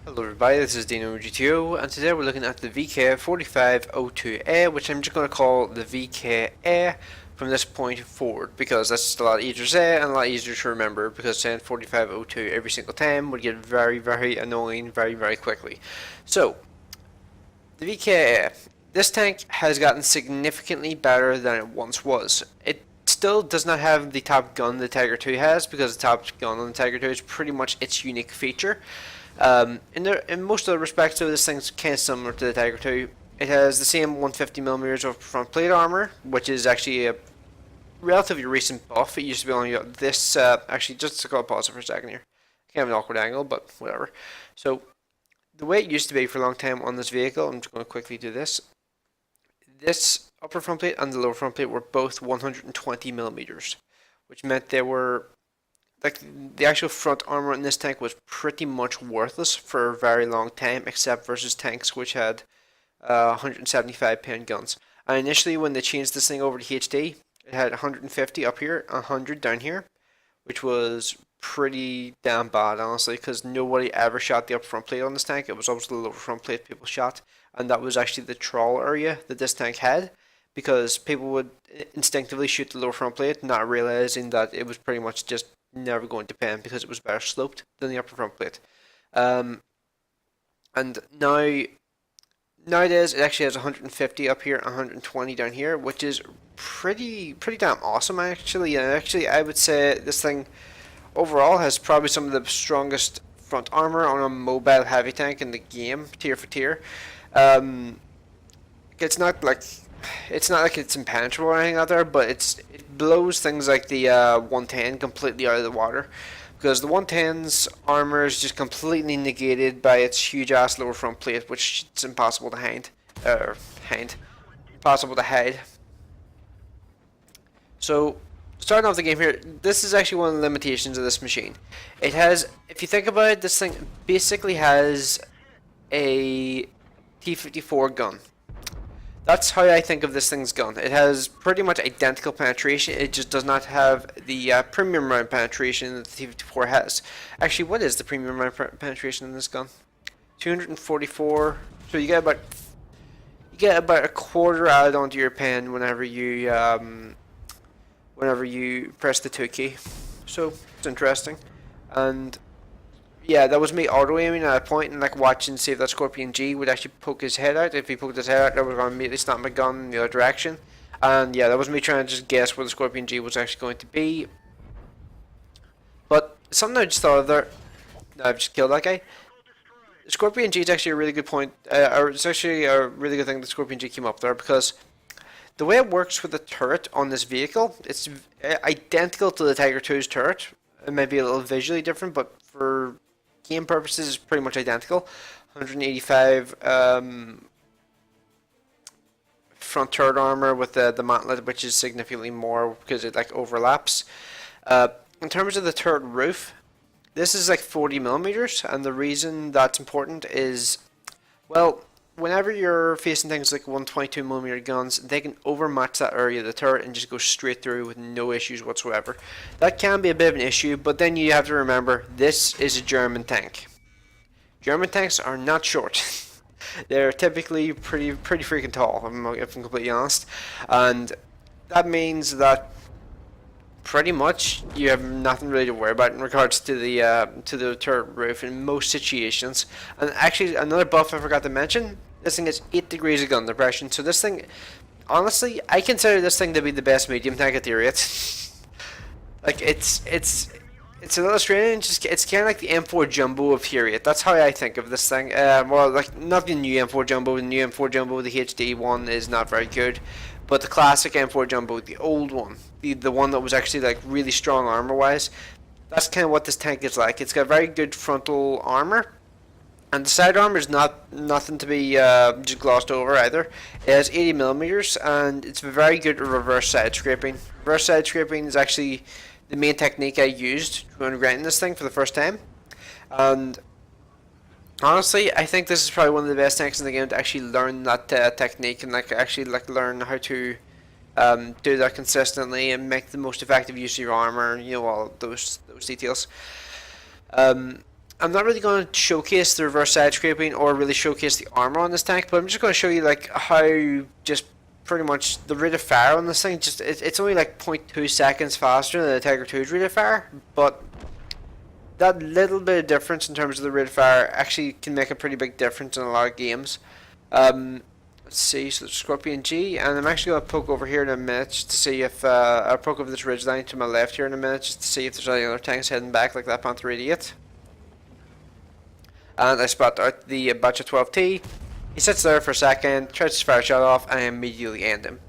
Hello everybody, this is DeanoGTO, and today we're looking at the VK4502A, which I'm just going to call the VKA from this point forward, because that's just a lot easier to say and a lot easier to remember, because saying 4502 every single time would get very, very annoying very, very quickly. So, the VKA. This tank has gotten significantly better than it once was. It still does not have the top gun the Tiger II has, because the top gun on the Tiger II is pretty much its unique feature. In most of the respects, though, this thing's kind of similar to the Tiger II. It has the same 150mm of front plate armor, which is actually a relatively recent buff. It used to be on this. Actually, just to pause it for a second here. Kind of an awkward angle, but whatever. So, the way it used to be for a long time on this vehicle, I'm just going to quickly do this. This upper front plate and the lower front plate were both 120mm, which meant they were like the actual front armor in this tank was pretty much worthless for a very long time, except versus tanks which had 175 pound guns. And initially, when they changed this thing over to HD, it had 150 up here, 100 down here, which was pretty damn bad, honestly, because nobody ever shot the upper front plate on this tank. It was always the lower front plate people shot, and that was actually the trawl area that this tank had, because people would instinctively shoot the lower front plate, not realizing that it was pretty much just never going to pen because it was better sloped than the upper front plate. And nowadays it actually has 150 up here, 120 down here, which is pretty damn awesome actually. And actually, I would say this thing overall has probably some of the strongest front armor on a mobile heavy tank in the game, tier for tier. It's not like it's impenetrable or anything out there, but it blows things like the 110 completely out of the water, because the 110's armor is just completely negated by its huge ass lower front plate, which it's impossible to impossible to hide. So, starting off the game here, this is actually one of the limitations of this machine. It has, if you think about it, this thing basically has a T-54 gun. That's how I think of this thing's gun. It has pretty much identical penetration. It just does not have the premium round penetration that the T-54 has. Actually, what is the premium round penetration in this gun? 244. So you get about a quarter added onto your pen whenever you press the 2 key. So it's interesting. And yeah, that was me auto-aiming at a point and like watching to see if that Scorpion G would actually poke his head out. If he poked his head out, I was going to immediately snap my gun in the other direction. And yeah, that was me trying to just guess where the Scorpion G was actually going to be. But something I just thought of there, I've just killed that guy. The Scorpion G is actually a really good point, or it's actually a really good thing that Scorpion G came up there, because the way it works with the turret on this vehicle, it's identical to the Tiger II's turret. It might be a little visually different, but for game purposes, it's pretty much identical. 185 front turret armor with the mantlet, which is significantly more because it like overlaps. In terms of the turret roof, this is like 40mm, and the reason that's important is, well, whenever you're facing things like 122mm guns, they can overmatch that area of the turret and just go straight through with no issues whatsoever. That can be a bit of an issue, but then you have to remember, this is a German tank. German tanks are not short. They're typically pretty freaking tall, if I'm completely honest. And that means that pretty much you have nothing really to worry about in regards to the turret roof in most situations. And actually, another buff I forgot to mention, this thing has 8 degrees of gun depression. So this thing, honestly, I consider this thing to be the best medium tank at tier 8. Like it's a little strange. It's kind of like the M4 Jumbo of tier 8. That's how I think of this thing. Well, like not the new M4 Jumbo. The new M4 Jumbo, the HD one, is not very good. But the classic M4 Jumbo, the old one, the one that was actually like really strong armor wise, that's kind of what this tank is like. It's got very good frontal armor, and the side armor is nothing to be just glossed over either. It has 80mm, and it's very good at reverse side scraping. Reverse side scraping is actually the main technique I used when grinding this thing for the first time, and honestly, I think this is probably one of the best tanks in the game to actually learn that technique and actually learn how to do that consistently and make the most effective use of your armor. You know, all those details. I'm not really going to showcase the reverse side scraping or really showcase the armor on this tank, but I'm just going to show you like how just pretty much the rate of fire on this thing. Just it's only like 0.2 seconds faster than the Tiger 2's rate of fire, but that little bit of difference in terms of the rate of fire actually can make a pretty big difference in a lot of games. Let's see, so Scorpion G, and I'm actually going to poke over here in a minute just to see if, I'll poke over this ridge line to my left here in a minute just to see if there's any other tanks heading back like that Panther 88. And I spot out the Batcha 12T. He sits there for a second, tries to fire a shot off, and I immediately end him.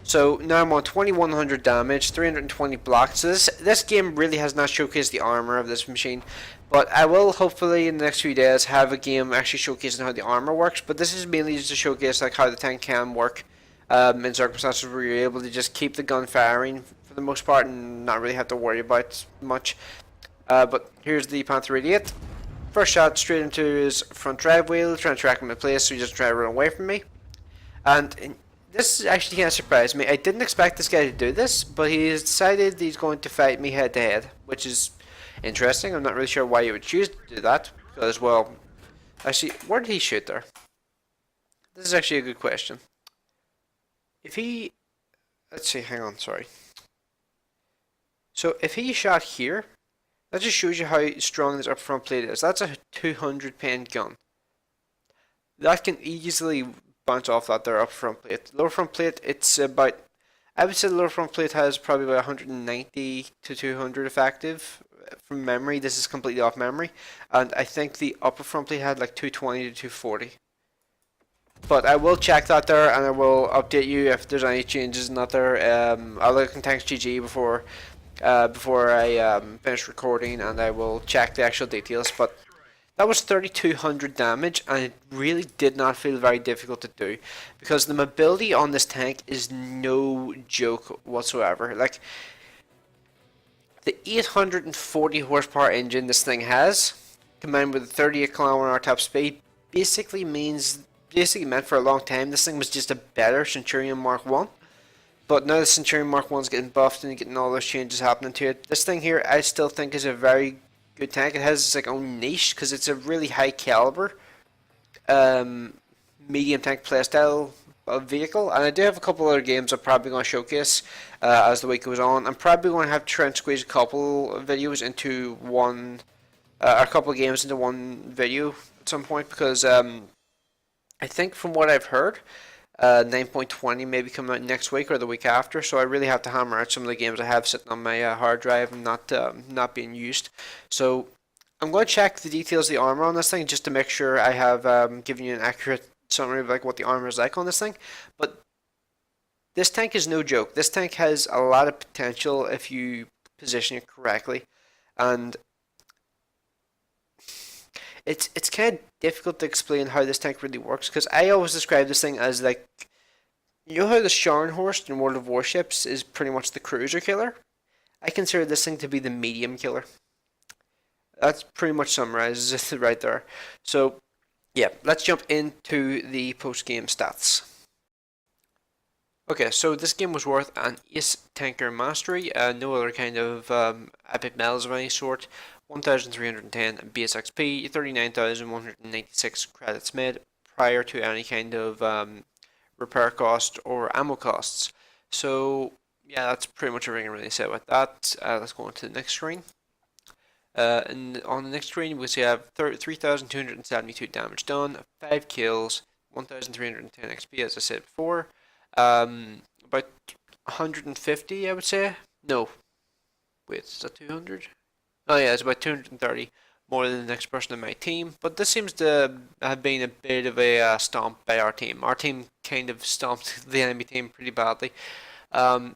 So now I'm on 2100 damage, 320 blocks. So this game really has not showcased the armor of this machine, but I will hopefully in the next few days have a game actually showcasing how the armor works. But this is mainly just to showcase like how the tank can work in circumstances where you're able to just keep the gun firing for the most part and not really have to worry about much. But here's the Panther 88. First shot straight into his front drive wheel, trying to track him in place so he doesn't try to run away from me. And this actually kind of surprised me. I didn't expect this guy to do this, but he's decided he's going to fight me head to head, which is interesting. I'm not really sure why he would choose to do that, because, well, actually, where did he shoot there? This is actually a good question. If he, let's see, hang on, sorry. So if he shot here, that just shows you how strong this upper front plate is. That's a 200 pen gun. That can easily bounce off that there upper front plate. Lower front plate, it's about, I would say the lower front plate has probably about 190 to 200 effective from memory. This is completely off memory. And I think the upper front plate had like 220 to 240. But I will check that there and I will update you if there's any changes in that there. I'll look in Tanks GG before I finish recording, and I will check the actual details. But that was 3200 damage, and it really did not feel very difficult to do because the mobility on this tank is no joke whatsoever. Like the 840 horsepower engine this thing has, combined with the 38 km/h top speed, basically meant for a long time this thing was just a better Centurion Mark 1. But now the Centurion Mark 1's getting buffed and getting all those changes happening to it. This thing here I still think is a very good tank. It has its own niche because it's a really high caliber medium tank playstyle vehicle. And I do have a couple other games I'm probably going to showcase as the week goes on. I'm probably going to have to try and squeeze a couple of videos into one, a couple of games into one video at some point because I think from what I've heard, 9.20 maybe coming out next week or the week after, so I really have to hammer out some of the games I have sitting on my hard drive and not being used. So I'm going to check the details of the armor on this thing just to make sure I have given you an accurate summary of like what the armor is like on this thing. But this tank is no joke. This tank has a lot of potential if you position it correctly, and it's kind of difficult to explain how this tank really works because I always describe this thing as like, you know how the Scharnhorst in World of Warships is pretty much the cruiser killer? I consider this thing to be the medium killer. That pretty much summarizes it right there. So yeah, let's jump into the post-game stats. Okay, so this game was worth an Ace Tanker Mastery, no other kind of epic medals of any sort, 1,310 base XP, 39,196 credits made prior to any kind of repair cost or ammo costs. So yeah, that's pretty much everything I really say about that. Let's go on to the next screen. And on the next screen we see I have 3,272 damage done, 5 kills, 1,310 XP as I said before. About 150 I would say. No, wait, is that 200? Oh yeah, it's about 230 more than the next person in my team. But this seems to have been a bit of a stomp by our team. Our team kind of stomped the enemy team pretty badly. So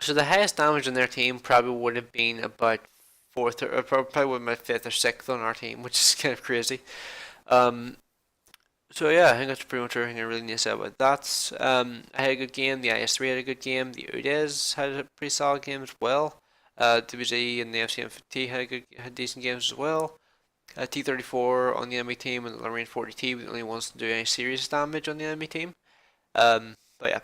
the highest damage on their team probably would have been about fourth or probably would have been fifth or sixth on our team, which is kind of crazy. So yeah, I think that's pretty much everything I really need to say about that. I had a good game. The IS3 had a good game. The UDES had a pretty solid game as well. WZ and the FCM50 had decent games as well. T34 on the enemy team and the Lorraine 40T were the only ones to do any serious damage on the enemy team. But yeah,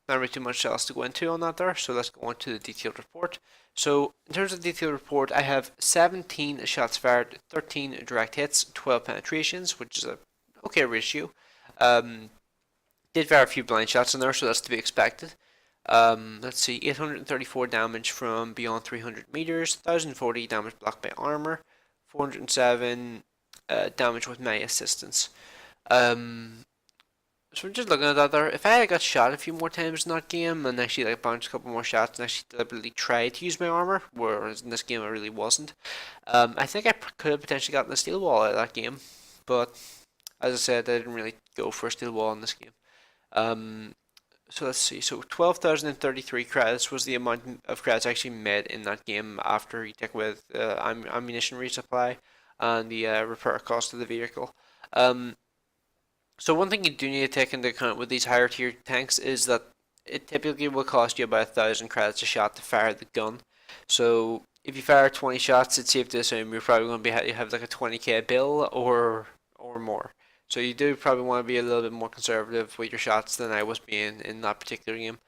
not really too much else to go into on that there, so let's go on to the detailed report. So in terms of the detailed report, I have 17 shots fired, 13 direct hits, 12 penetrations, which is a okay ratio. Did fire a few blind shots in there, so that's to be expected. Let's see, 834 damage from beyond 300 meters, 1040 damage blocked by armor, 407 damage with my assistance. So we're just looking at that there. If I had got shot a few more times in that game and actually like bounced a couple more shots and actually deliberately tried to use my armor, whereas in this game I really wasn't, I think I could have potentially gotten a steel wall out of that game. But as I said, I didn't really go for a steel wall in this game. So let's see. So 12,033 credits was the amount of credits I actually made in that game after you take with ammunition resupply and the repair cost of the vehicle. So one thing you do need to take into account with these higher tier tanks is that it typically will cost you about 1,000 credits a shot to fire the gun. So if you fire 20 shots, it's safe to assume you're probably going to have like a 20k bill or more. So you do probably want to be a little bit more conservative with your shots than I was being in that particular game.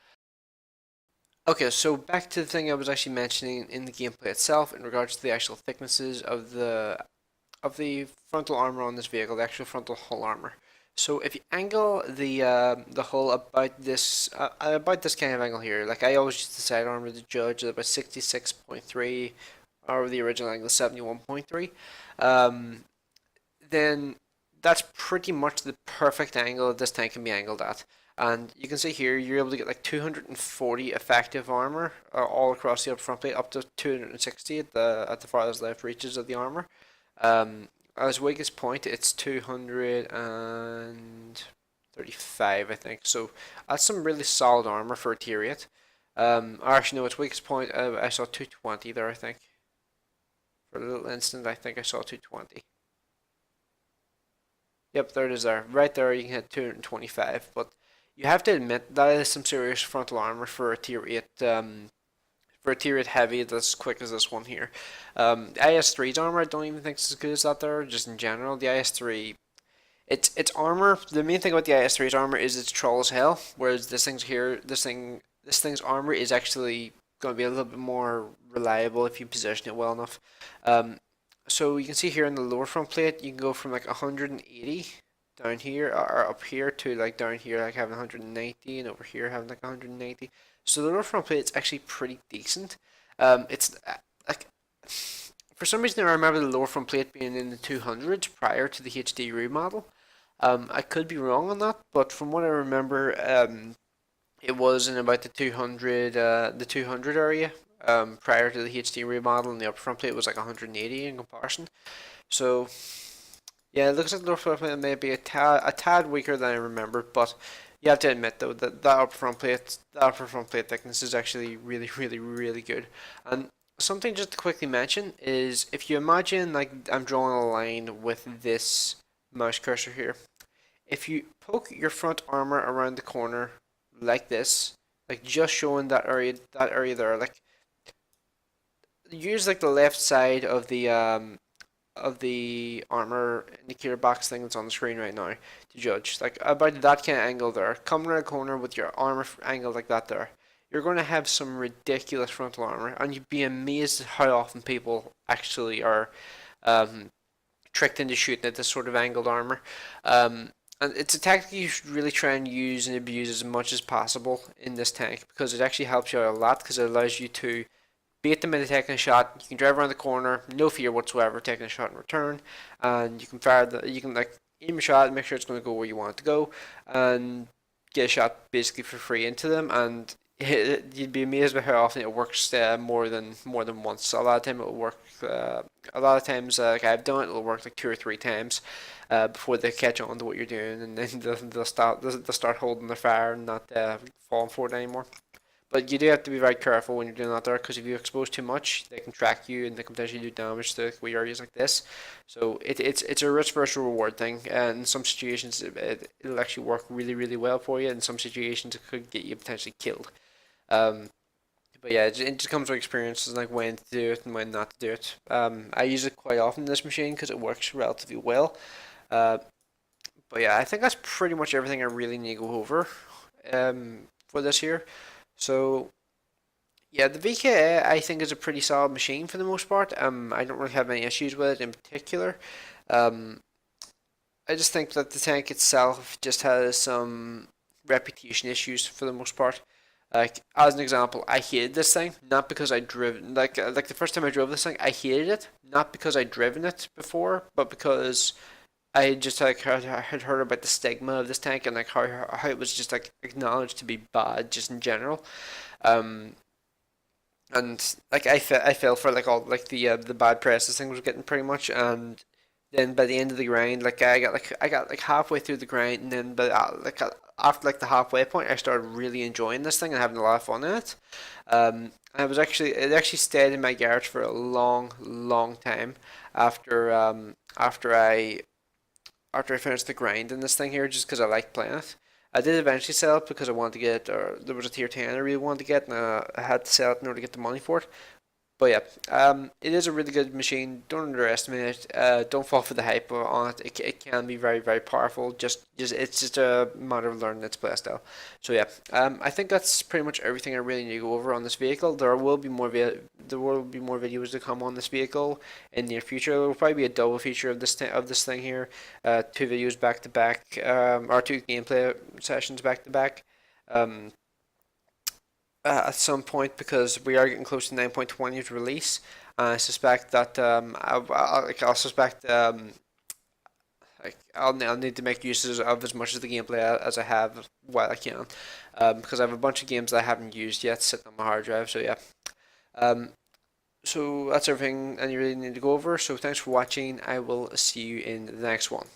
Okay, so back to the thing I was actually mentioning in the gameplay itself in regards to the actual thicknesses of the frontal armor on this vehicle, the actual frontal hull armor. So if you angle the hull about this kind of angle here, like I always use the side armor to judge at about 66.3, or the original angle 71.3, then that's pretty much the perfect angle that this tank can be angled at. And you can see here you're able to get like 240 effective armor all across the upper front plate, up to 260 at the farthest left reaches of the armor. As weakest point, it's 235, I think. So that's some really solid armor for a tier 8. Or actually, no, its weakest point, I saw 220 there, I think. For a little instant, I think I saw 220. Yep, there it is there. Right there, you can hit 225. But you have to admit, that is some serious frontal armor for a tier 8. For a tier 8 heavy that's as quick as this one here. The IS-3's armor I don't even think it's as good as that there, just in general. The IS-3, its armor, the main thing about the IS-3's armor is it's troll as hell, whereas this thing's armor is actually going to be a little bit more reliable if you position it well enough. So you can see here in the lower front plate, you can go from like 180 down here, or up here, to like down here like having 190, and over here having like 190. So the lower front plate is actually pretty decent. It's like, for some reason I remember the lower front plate being in the 200s prior to the HD remodel. I could be wrong on that, but from what I remember, it was in about the 200 area prior to the HD remodel, and the upper front plate was like 180 in comparison. So yeah, it looks like the lower front plate may be a tad weaker than I remember, but you have to admit though that that upper front plate thickness is actually really good. And something just to quickly mention is, if you imagine like I'm drawing a line with this mouse cursor here, if you poke your front armor around the corner like this, like just showing that area there, like use like the left side of the armor indicator box thing that's on the screen right now to judge. Like about that kind of angle there, coming around a corner with your armor angled like that there, you're going to have some ridiculous frontal armor, and you'd be amazed at how often people actually are tricked into shooting at this sort of angled armor. And it's a tactic you should really try and use and abuse as much as possible in this tank, because it actually helps you out a lot, because it allows you to bait them into taking a shot. You can drive around the corner, no fear whatsoever, taking a shot in return, and you can like aim a shot and make sure it's going to go where you want it to go, and get a shot basically for free into them. And you'd be amazed by how often it works more than once. A lot of time it'll work. A lot of times, like I've done it, it'll work like 2 or 3 times before they catch on to what you're doing, and then they'll start holding their fire and not falling for it anymore. But you do have to be very careful when you're doing that there, because if you expose too much, they can track you and they can potentially do damage to weak areas like this. So it's a risk versus reward thing, and in some situations it'll actually work really well for you. In some situations it could get you potentially killed. But yeah, it just comes with experience, like when to do it and when not to do it. I use it quite often in this machine because it works relatively well. But yeah, I think that's pretty much everything I really need to go over. for this here. So yeah, the VK I think is a pretty solid machine for the most part. I don't really have any issues with it in particular. Um, I just think that the tank itself just has some reputation issues for the most part. Like as an example, I hated this thing not because I driven like the first time I drove this thing, I hated it not because I'd driven it before, but because I just like had heard about the stigma of this tank and like how it was just like acknowledged to be bad just in general. Um, and like I fell for like all like the bad press this thing was getting pretty much, and then by the end of the grind, like I got like halfway through the grind, and then after like the halfway point, I started really enjoying this thing and having a lot of fun in it. I was actually it actually stayed in my garage for a long time after I finished the grind in this thing here, just because I liked playing it. I did eventually sell it because I wanted to get, or there was a tier 10 I really wanted to get, and I had to sell it in order to get the money for it. But yeah, it is a really good machine. Don't underestimate it. Don't fall for the hype on it. It can be very powerful. Just it's just a matter of learning its playstyle. So yeah, I think that's pretty much everything I really need to go over on this vehicle. There will be more videos to come on this vehicle in the near future. There will probably be a double feature of this thing here. Two videos back to back, or two gameplay sessions back to back. Um, at some point because we are getting close to 9.20's release. I suspect that I'll suspect I'll need to make use of as much of the gameplay as I have while I can, because I have a bunch of games that I haven't used yet sitting on my hard drive. So yeah, um, so that's everything I really need to go over. So thanks for watching. I will see you in the next one.